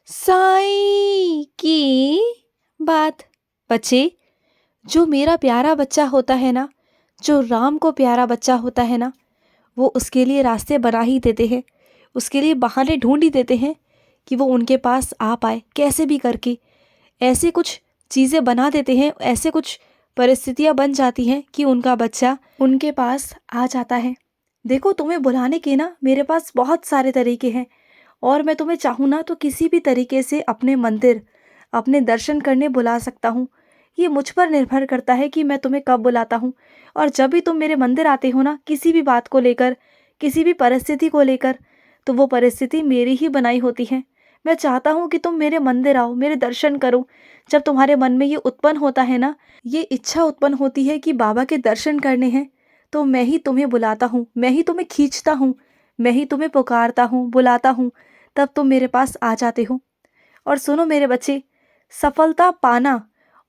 साईं की बात। बच्चे, जो मेरा प्यारा बच्चा होता है ना, जो राम को प्यारा बच्चा होता है ना, वो उसके लिए रास्ते बना ही देते हैं, उसके लिए बहाने ढूंढ ही देते हैं कि वो उनके पास आ पाए कैसे भी करके। ऐसे कुछ चीज़ें बना देते हैं, ऐसे कुछ परिस्थितियाँ बन जाती हैं कि उनका बच्चा उनके पास आ जाता है। देखो, तुम्हें बुलाने के ना मेरे पास बहुत सारे तरीके हैं, और मैं तुम्हें चाहूँ ना तो किसी भी तरीके से अपने मंदिर, अपने दर्शन करने बुला सकता हूँ। ये मुझ पर निर्भर करता है कि मैं तुम्हें कब बुलाता हूँ। और जब भी तुम मेरे मंदिर आते हो ना, किसी भी बात को लेकर, किसी भी परिस्थिति को लेकर, तो वो परिस्थिति मेरी ही बनाई होती है। मैं चाहता हूँ कि तुम मेरे मंदिर आओ, मेरे दर्शन करो। जब तुम्हारे मन में ये उत्पन्न होता है ना, ये इच्छा उत्पन्न होती है कि बाबा के दर्शन करने हैं, तो मैं ही तुम्हें बुलाता हूँ, मैं ही तुम्हें खींचता हूँ, मैं ही तुम्हें पुकारता हूँ, बुलाता हूँ, तब तुम मेरे पास आ जाते हो। और सुनो मेरे बच्चे, सफलता पाना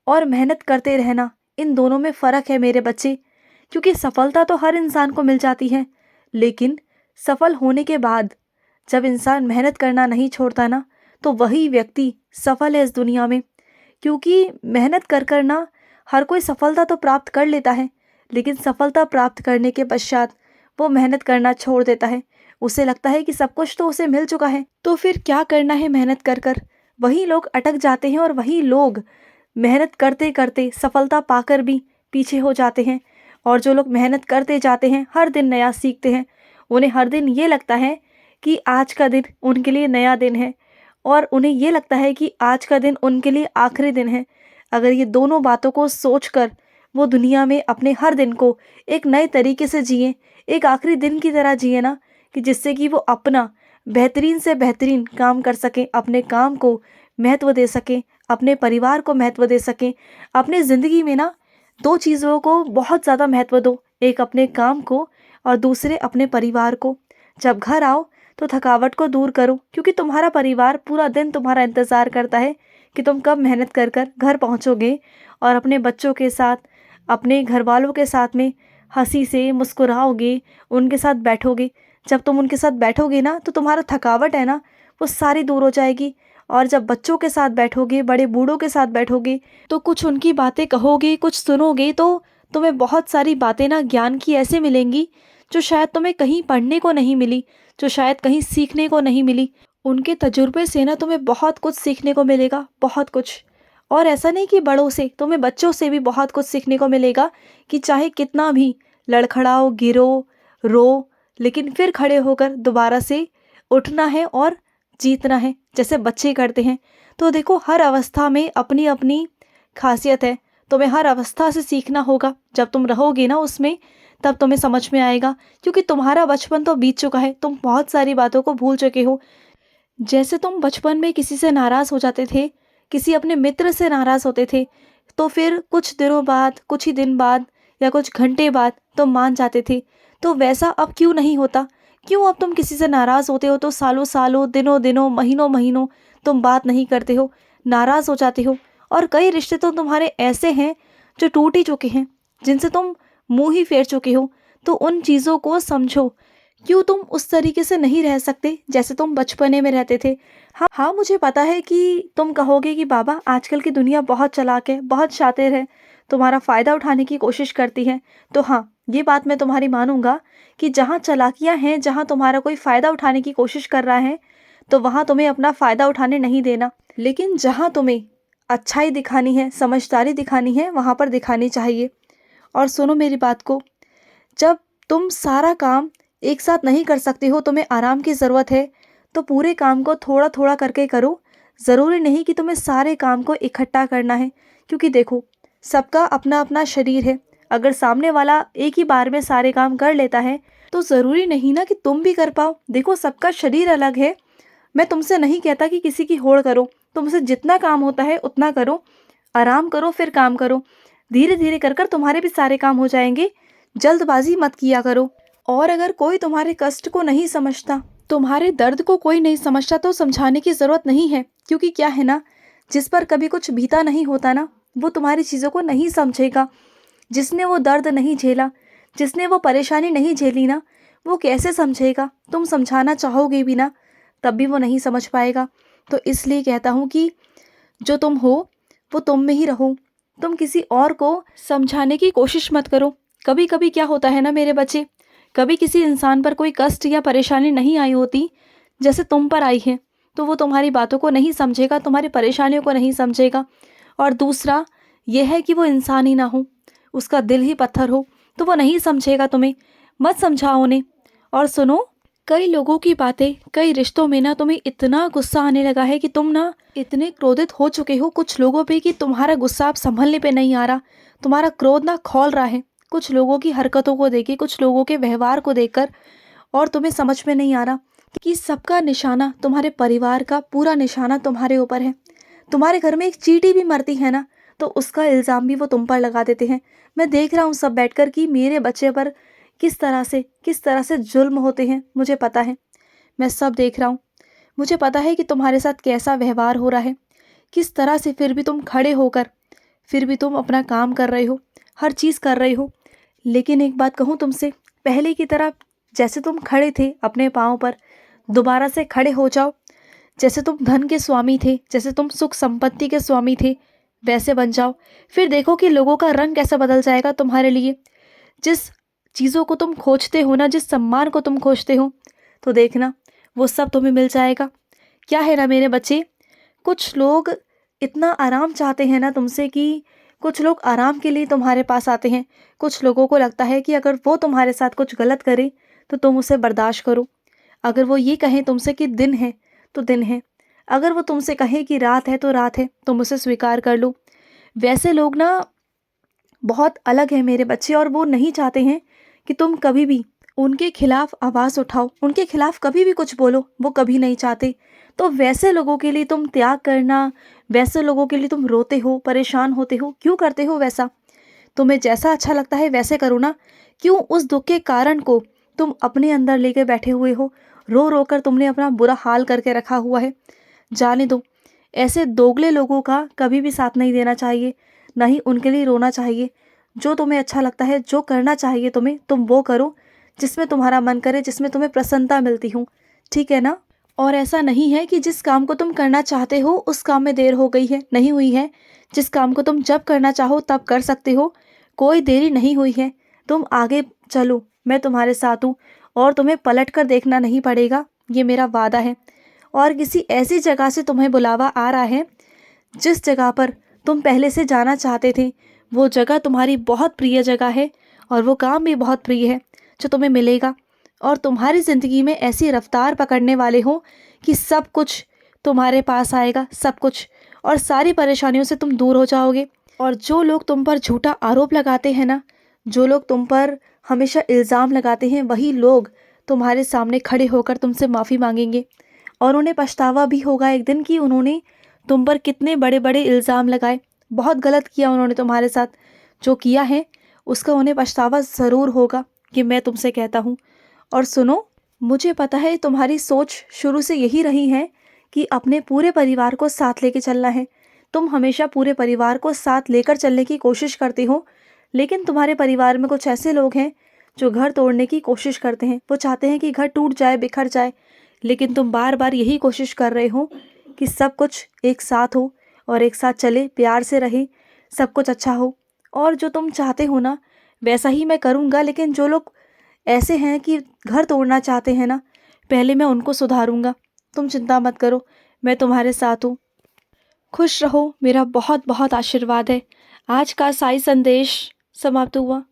और मेहनत करते रहना, इन दोनों में फ़र्क है मेरे बच्चे। क्योंकि सफलता तो हर इंसान को मिल जाती है, लेकिन सफल होने के बाद जब इंसान मेहनत करना नहीं छोड़ता ना, तो वही व्यक्ति सफल है इस दुनिया में। क्योंकि मेहनत कर कर ना हर कोई सफलता तो प्राप्त कर लेता है, लेकिन सफलता प्राप्त करने के पश्चात वो मेहनत करना छोड़ देता है। उसे लगता है कि सब कुछ तो उसे मिल चुका है, तो फिर क्या करना है मेहनत कर कर। वही लोग अटक जाते हैं, और वही लोग मेहनत करते करते सफलता पाकर भी पीछे हो जाते हैं। और जो लोग मेहनत करते जाते हैं, हर दिन नया सीखते हैं, उन्हें हर दिन ये लगता है कि आज का दिन उनके लिए नया दिन है, और उन्हें ये लगता है कि आज का दिन उनके लिए आखिरी दिन है। अगर ये दोनों बातों को सोचकर वो दुनिया में अपने हर दिन को एक नए तरीके से जिए, एक आखिरी दिन की तरह जिए ना, कि जिससे कि वो अपना बेहतरीन से बेहतरीन काम कर सकें, अपने काम को महत्व दे सकें, अपने परिवार को महत्व दे सकें। अपने ज़िंदगी में ना दो चीज़ों को बहुत ज़्यादा महत्व दो, एक अपने काम को और दूसरे अपने परिवार को। जब घर आओ तो थकावट को दूर करो, क्योंकि तुम्हारा परिवार पूरा दिन तुम्हारा इंतज़ार करता है कि तुम कब मेहनत कर कर घर पहुँचोगे, और अपने बच्चों के साथ, अपने घर वालों के साथ में हंसी से मुस्कुराओगे, उनके साथ बैठोगे। जब तुम उनके साथ बैठोगे ना, तो तुम्हारा थकावट है ना, वो सारी दूर हो जाएगी। और जब बच्चों के साथ बैठोगे, बड़े बूढ़ों के साथ बैठोगे, तो कुछ उनकी बातें कहोगे, कुछ सुनोगे, तो तुम्हें बहुत सारी बातें ना ज्ञान की ऐसे मिलेंगी, जो शायद तुम्हें कहीं पढ़ने को नहीं मिली, जो शायद कहीं सीखने को नहीं मिली। उनके तजुर्बे से ना तुम्हें बहुत कुछ सीखने को मिलेगा, बहुत कुछ। और ऐसा नहीं कि बड़ों से, तुम्हें बच्चों से भी बहुत कुछ सीखने को मिलेगा, कि चाहे कितना भी लड़खड़ाओ, गिरो, रो, लेकिन फिर खड़े होकर दोबारा से उठना है और जीतना है, जैसे बच्चे करते हैं। तो देखो, हर अवस्था में अपनी अपनी खासियत है। तुम्हें हर अवस्था से सीखना होगा। जब तुम रहोगे ना उसमें, तब तुम्हें समझ में आएगा, क्योंकि तुम्हारा बचपन तो बीत चुका है, तुम बहुत सारी बातों को भूल चुके हो। जैसे तुम बचपन में किसी से नाराज़ हो जाते थे, किसी अपने मित्र से नाराज़ होते थे, तो फिर कुछ दिनों बाद, कुछ ही दिन बाद या कुछ घंटे बाद तुम मान जाते थे। तो वैसा अब क्यों नहीं होता? क्यों अब तुम किसी से नाराज़ होते हो तो सालों सालों, दिनों दिनों, महीनों महीनों तुम बात नहीं करते हो, नाराज़ हो जाते हो। और कई रिश्ते तो तुम्हारे ऐसे हैं जो टूट ही चुके हैं, जिनसे तुम मुंह ही फेर चुके हो। तो उन चीज़ों को समझो। क्यों तुम उस तरीके से नहीं रह सकते जैसे तुम बचपने में रहते थे? हाँ हाँ, मुझे पता है कि तुम कहोगे कि बाबा, आजकल की दुनिया बहुत चालाक है, बहुत शातिर है, तुम्हारा फ़ायदा उठाने की कोशिश करती है। तो हाँ, ये बात मैं तुम्हारी मानूंगा कि जहाँ चालाकियाँ हैं, जहाँ तुम्हारा कोई फ़ायदा उठाने की कोशिश कर रहा है, तो वहाँ तुम्हें अपना फ़ायदा उठाने नहीं देना। लेकिन जहाँ तुम्हें अच्छाई दिखानी है, समझदारी दिखानी है, वहाँ पर दिखानी चाहिए। और सुनो मेरी बात को, जब तुम सारा काम एक साथ नहीं कर सकते हो, तुम्हें आराम की ज़रूरत है, तो पूरे काम को थोड़ा थोड़ा करके करो। ज़रूरी नहीं कि तुम्हें सारे काम को इकट्ठा करना है, क्योंकि देखो, सबका अपना अपना शरीर है। अगर सामने वाला एक ही बार में सारे काम कर लेता है, तो ज़रूरी नहीं ना कि तुम भी कर पाओ। देखो, सबका शरीर अलग है। मैं तुमसे नहीं कहता कि किसी की होड़ करो, तुमसे जितना काम होता है उतना करो, आराम करो, फिर काम करो। धीरे धीरे कर कर तुम्हारे भी सारे काम हो जाएंगे। जल्दबाजी मत किया करो। और अगर कोई तुम्हारे कष्ट को नहीं समझता, तुम्हारे दर्द को कोई नहीं समझता, तो समझाने की ज़रूरत नहीं है। क्योंकि क्या है ना, जिस पर कभी कुछ बीता नहीं होता ना, वो तुम्हारी चीज़ों को नहीं समझेगा। जिसने वो दर्द नहीं झेला, जिसने वो परेशानी नहीं झेली ना, वो कैसे समझेगा? तुम समझाना चाहोगे भी ना, तब भी वो नहीं समझ पाएगा। तो इसलिए कहता हूँ कि जो तुम हो वो तुम में ही रहो। तुम किसी और को समझाने की कोशिश मत करो। कभी कभी क्या होता है ना मेरे बच्चे, कभी किसी इंसान पर कोई कष्ट या परेशानी नहीं आई होती जैसे तुम पर आई है, तो वो तुम्हारी बातों को नहीं समझेगा, तुम्हारी परेशानियों को नहीं समझेगा। और दूसरा यह है कि वो इंसान ही ना हो, उसका दिल ही पत्थर हो, तो वो नहीं समझेगा तुम्हें। मत समझाओ उन्हें। और सुनो, कई लोगों की बातें, कई रिश्तों में ना तुम्हें इतना गुस्सा आने लगा है कि तुम ना इतने क्रोधित हो चुके हो कुछ लोगों पे कि तुम्हारा गुस्सा अब संभलने पे नहीं आ रहा, तुम्हारा क्रोध ना खौल रहा है कुछ लोगों की हरकतों को देख के, कुछ लोगों के व्यवहार को देखकर। और तुम्हें समझ में नहीं आ रहा कि सबका निशाना, तुम्हारे परिवार का पूरा निशाना तुम्हारे ऊपर है। तुम्हारे घर में एक चींटी भी मरती है ना, तो उसका इल्ज़ाम भी वो तुम पर लगा देते हैं। मैं देख रहा हूँ सब बैठकर कि मेरे बच्चे पर किस तरह से जुल्म होते हैं, मुझे पता है। मैं सब देख रहा हूँ। मुझे पता है कि तुम्हारे साथ कैसा व्यवहार हो रहा है, किस तरह से फिर भी तुम खड़े होकर, फिर भी तुम अपना काम कर रहे हो, हर चीज़ कर रहे हो। लेकिन एक बात कहूँ तुमसे, पहले की तरह जैसे तुम खड़े थे अपने पाँव पर, दोबारा से खड़े हो जाओ। जैसे तुम धन के स्वामी थे, जैसे तुम सुख संपत्ति के स्वामी थे, वैसे बन जाओ। फिर देखो कि लोगों का रंग कैसा बदल जाएगा तुम्हारे लिए। जिस चीज़ों को तुम खोजते हो ना, जिस सम्मान को तुम खोजते हो, तो देखना वो सब तुम्हें मिल जाएगा। क्या है ना मेरे बच्चे, कुछ लोग इतना आराम चाहते हैं ना तुमसे कि कुछ लोग आराम के लिए तुम्हारे पास आते हैं। कुछ लोगों को लगता है कि अगर वो तुम्हारे साथ कुछ गलत करे तो तुम उसे बर्दाश्त करो। अगर वो ये कहें तुमसे कि दिन है तो दिन है, अगर वो तुमसे कहें कि रात है तो रात है, तुम उसे स्वीकार कर लो। वैसे लोग ना बहुत अलग है मेरे बच्चे, और वो नहीं चाहते हैं कि तुम कभी भी उनके खिलाफ आवाज़ उठाओ, उनके खिलाफ कभी भी कुछ बोलो, वो कभी नहीं चाहते। तो वैसे लोगों के लिए तुम त्याग करना, वैसे लोगों के लिए तुम रोते हो, परेशान होते हो, क्यों करते हो वैसा? तुम्हें जैसा अच्छा लगता है वैसे करो ना। क्यों उस दुख के कारण को तुम अपने अंदर लेके बैठे हुए हो? रो रो कर तुमने अपना बुरा हाल करके रखा हुआ है। जाने दो, ऐसे दोगले लोगों का कभी भी साथ नहीं देना चाहिए, ना ही उनके लिए रोना चाहिए। जो तुम्हें अच्छा लगता है, जो करना चाहिए तुम्हें, तुम वो करो, जिसमें तुम्हारा मन करे, जिसमें तुम्हें प्रसन्नता मिलती हो, ठीक है ना? और ऐसा नहीं है कि जिस काम को तुम करना चाहते हो उस काम में देर हो गई है, नहीं हुई है। जिस काम को तुम जब करना चाहो तब कर सकते हो, कोई देरी नहीं हुई है। तुम आगे चलो, मैं तुम्हारे साथ हूँ, और तुम्हें पलट कर देखना नहीं पड़ेगा, ये मेरा वादा है। और किसी ऐसी जगह से तुम्हें बुलावा आ रहा है जिस जगह पर तुम पहले से जाना चाहते थे। वो जगह तुम्हारी बहुत प्रिय जगह है, और वो काम भी बहुत प्रिय है जो तुम्हें मिलेगा। और तुम्हारी ज़िंदगी में ऐसी रफ्तार पकड़ने वाले हो कि सब कुछ तुम्हारे पास आएगा, सब कुछ, और सारी परेशानियों से तुम दूर हो जाओगे। और जो लोग तुम पर झूठा आरोप लगाते हैं ना, जो लोग तुम पर हमेशा इल्ज़ाम लगाते हैं, वही लोग तुम्हारे सामने खड़े होकर तुमसे माफ़ी मांगेंगे। और उन्हें पछतावा भी होगा एक दिन कि उन्होंने तुम पर कितने बड़े बड़े इल्ज़ाम लगाए। बहुत गलत किया उन्होंने तुम्हारे साथ, जो किया है उसका उन्हें पछतावा ज़रूर होगा, कि मैं तुमसे कहता हूँ। और सुनो, मुझे पता है तुम्हारी सोच शुरू से यही रही है कि अपने पूरे परिवार को साथ लेके चलना है। तुम हमेशा पूरे परिवार को साथ लेकर चलने की कोशिश करते हो, लेकिन तुम्हारे परिवार में कुछ ऐसे लोग हैं जो घर तोड़ने की कोशिश करते हैं। वो चाहते हैं कि घर टूट जाए, बिखर जाए। लेकिन तुम बार बार यही कोशिश कर रहे हो कि सब कुछ एक साथ हो, और एक साथ चले, प्यार से रहे, सब कुछ अच्छा हो। और जो तुम चाहते हो ना वैसा ही मैं करूँगा। लेकिन जो लोग ऐसे हैं कि घर तोड़ना चाहते हैं ना, पहले मैं उनको सुधारूंगा। तुम चिंता मत करो, मैं तुम्हारे साथ हूँ। खुश रहो, मेरा बहुत बहुत आशीर्वाद है। आज का साई संदेश समाप्त हुआ।